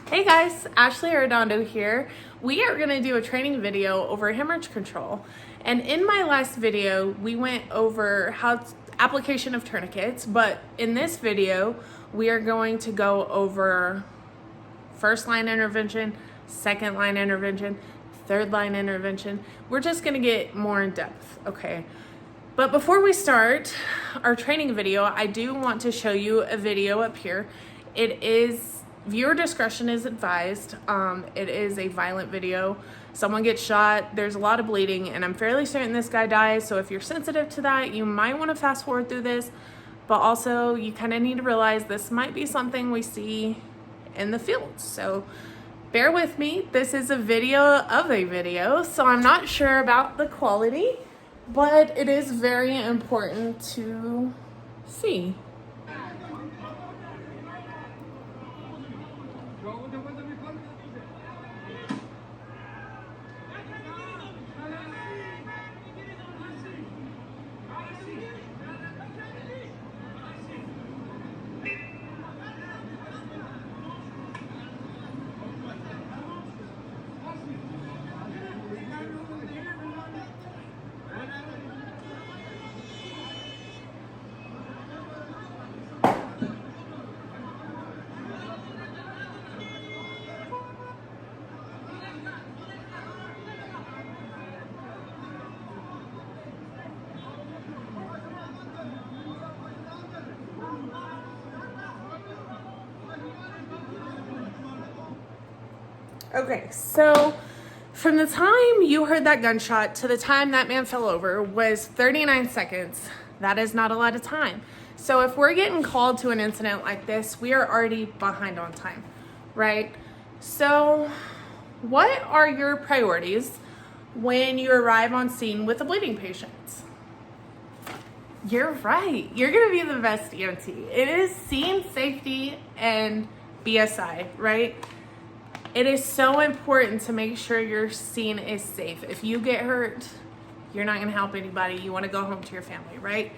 Hey guys, Ashley Arredondo here. We are going to do a training video over hemorrhage control. And in my last video, we went over application of tourniquets, but in this video, we are going to go over first line intervention, second line intervention, third line intervention. We're just going to get more in depth, okay? But before we start our training video, I do want to show you a video up here. It is viewer discretion is advised. It is a violent video. Someone gets shot, there's a lot of bleeding, and I'm fairly certain this guy dies. So if you're sensitive to that, you might want to fast forward through this, but also you kind of need to realize this might be something we see in the field. So bear with me. This is a video of a video, so I'm not sure about the quality, but it is very important to see. Okay, so from the time you heard that gunshot to the time that man fell over was 39 seconds. That is not a lot of time. So if we're getting called to an incident like this, we are already behind on time, right? So what are your priorities when you arrive on scene with a bleeding patient? You're right. You're going to be the best EMT. It is scene safety and BSI, right? It is so important to make sure your scene is safe. If you get hurt, you're not going to help anybody. You want to go home to your family, right?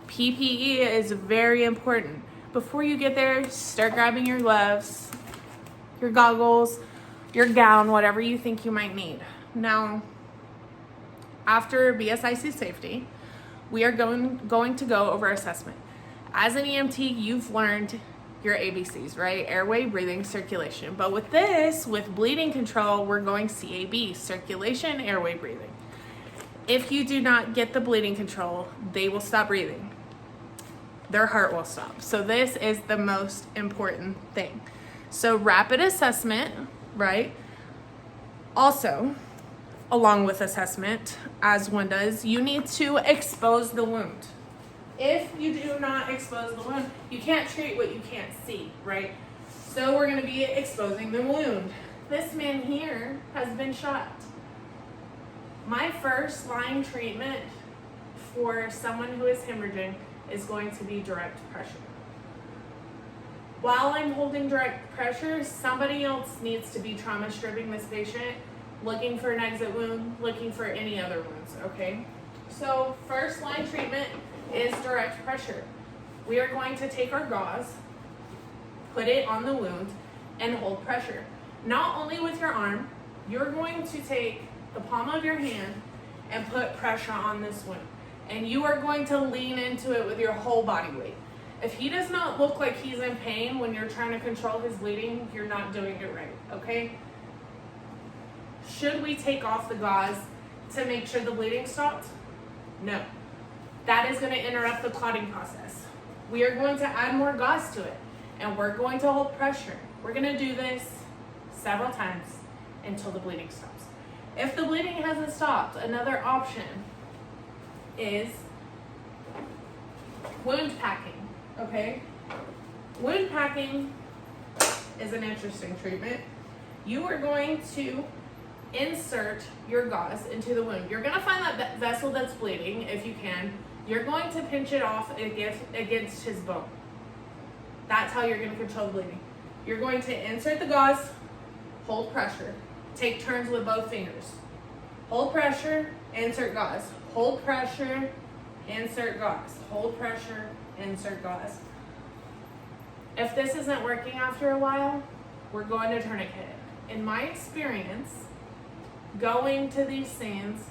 PPE is very important. Before you get there, start grabbing your gloves, your goggles, your gown, whatever you think you might need. Now, after BSIC safety, we are going to go over assessment. As an EMT, you've learned your ABCs, right? Airway, breathing, circulation. But with this, with bleeding control, we're going CAB, circulation, airway, breathing. If you do not get the bleeding control, they will stop breathing. Their heart will stop. So this is the most important thing. So rapid assessment, right? Also, along with assessment, as one does, you need to expose the wound. If you do not expose the wound, you can't treat what you can't see, right? So we're going to be exposing the wound. This man here has been shot. My first line treatment for someone who is hemorrhaging is going to be direct pressure. While I'm holding direct pressure, somebody else needs to be trauma stripping this patient, looking for an exit wound, looking for any other wounds, okay? So first line treatment is direct pressure. We are going to take our gauze, put it on the wound, and hold pressure. Not only with your arm, you're going to take the palm of your hand and put pressure on this wound. And you are going to lean into it with your whole body weight. If he does not look like he's in pain when you're trying to control his bleeding, you're not doing it right, okay? Should we take off the gauze to make sure the bleeding stopped? No. That is going to interrupt the clotting process. We are going to add more gauze to it, and we're going to hold pressure. We're going to do this several times until the bleeding stops. If the bleeding hasn't stopped, another option is wound packing, okay? Wound packing is an interesting treatment. You are going to insert your gauze into the wound. You're going to find that vessel that's bleeding, if you can. You're going to pinch it off against his bone. That's how you're going to control the bleeding. You're going to insert the gauze, hold pressure. Take turns with both fingers. Hold pressure, insert gauze. Hold pressure, insert gauze. Hold pressure, insert gauze. If this isn't working after a while, we're going to tourniquet. In my experience, going to these scenes,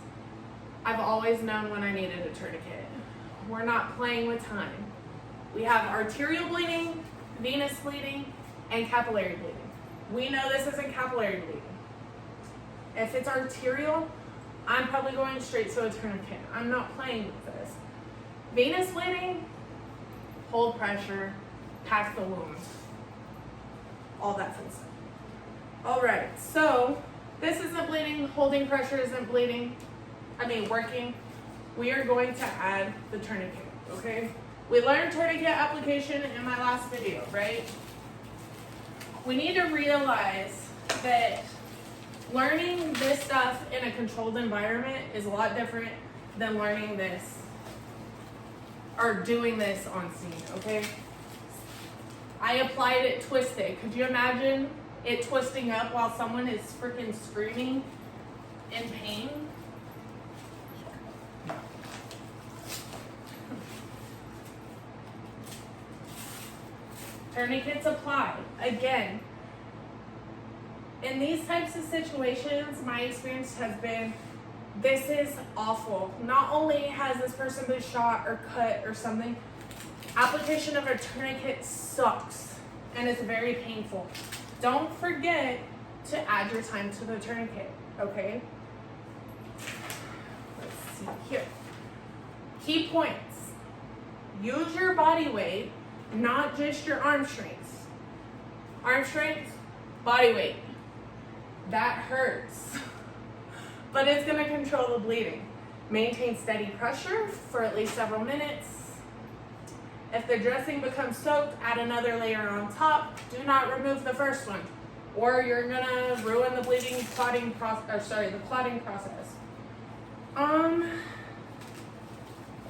I've always known when I needed a tourniquet. We're not playing with time. We have arterial bleeding, venous bleeding, and capillary bleeding. We know this isn't capillary bleeding. If it's arterial, I'm probably going straight to a tourniquet. I'm not playing with this. Venous bleeding, hold pressure, pack the wound. All that fun stuff. All right, so this isn't bleeding, holding pressure isn't working. We are going to add the tourniquet, okay? We learned tourniquet application in my last video, right? We need to realize that learning this stuff in a controlled environment is a lot different than learning this or doing this on scene, okay? I applied it twisted. Could you imagine it twisting up while someone is freaking screaming in pain? Tourniquets applied. Again, in these types of situations, my experience has been, this is awful. Not only has this person been shot or cut or something, application of a tourniquet sucks and it's very painful. Don't forget to add your time to the tourniquet, okay? Let's see here. Key points. Use your body weight, not just your arm strength. Arm strength, body weight. That hurts, but it's gonna control the bleeding. Maintain steady pressure for at least several minutes. If the dressing becomes soaked, add another layer on top. Do not remove the first one, or you're gonna ruin the the clotting process.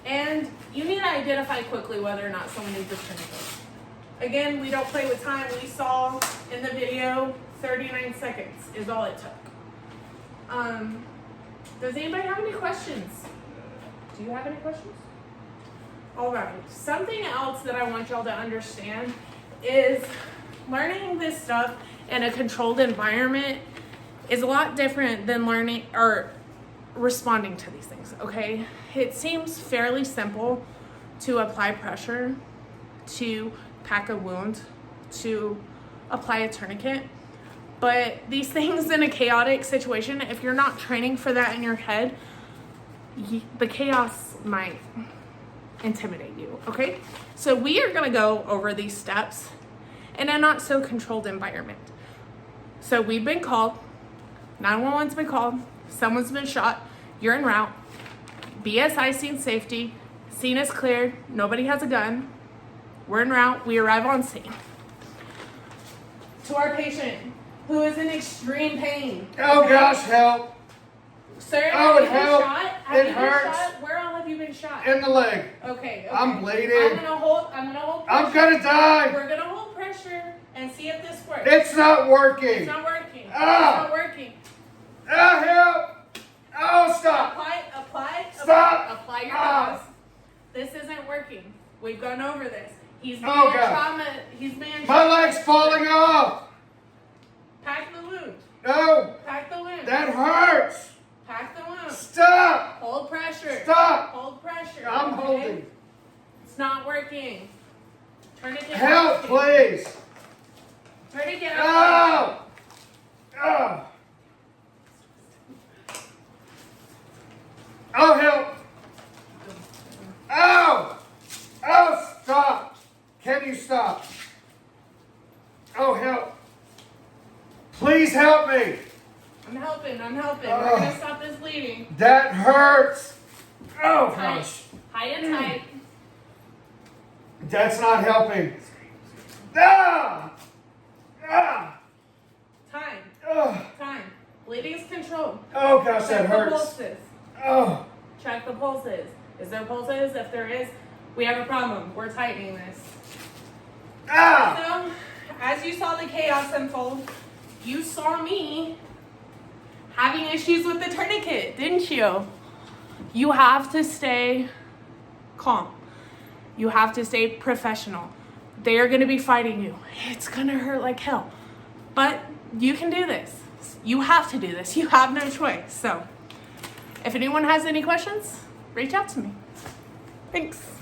And you need to identify quickly whether or not someone needs a tourniquet. Again, we don't play with time. We saw in the video, 39 seconds is all it took. Does anybody have any questions? Do you have any questions? All right, something else that I want y'all to understand is learning this stuff in a controlled environment is a lot different than learning or responding to these things, okay? It seems fairly simple to apply pressure, to pack a wound, to apply a tourniquet, but these things in a chaotic situation, if you're not training for that in your head, the chaos might intimidate you, okay? So we are gonna go over these steps in a not so controlled environment. So we've been called, 911's been called, someone's been shot, you're en route, BSI scene safety, scene is cleared, nobody has a gun, we're en route, we arrive on scene. To our patient, who is in extreme pain. Oh gosh, help. Sir, have you been help. shot? Have It you hurts. been shot? Where all have you been shot? In the leg. Okay. I'm bleeding. I'm gonna hold pressure. I'm gonna die. We're gonna hold pressure and see if this works. It's not working. It's not working. Ah. It's not working. Ah, help. Oh, stop. Apply your Ah. dose. This isn't working. We've gone over this. He's being Oh, God. trauma. He's being My leg's falling off. Pack the wound. No. Pack the wound. That hurts. Pack the wound. Stop. Hold pressure. Stop. Hold pressure. I'm okay? holding. It's not working. Tourniquet. Help, please. Tourniquet. Oh. Oh. Oh, help. Oh. Oh, stop. Can you stop? Oh, help. Please help me. I'm helping. We're gonna stop this bleeding. That hurts. Oh, Tight. gosh. High and tight. That's not helping. Ah! Ah! Time. Oh, Time. Bleeding is controlled. oh gosh, that Check the hurts. pulses. Oh, Check the pulses. Is there pulses? If there is, we have a problem. We're tightening this. ah! So, as you saw the chaos unfold, you saw me having issues with the tourniquet, didn't you? You have to stay calm. You have to stay professional. They are going to be fighting you. It's going to hurt like hell. But you can do this. You have to do this. You have no choice. So if anyone has any questions, reach out to me. Thanks.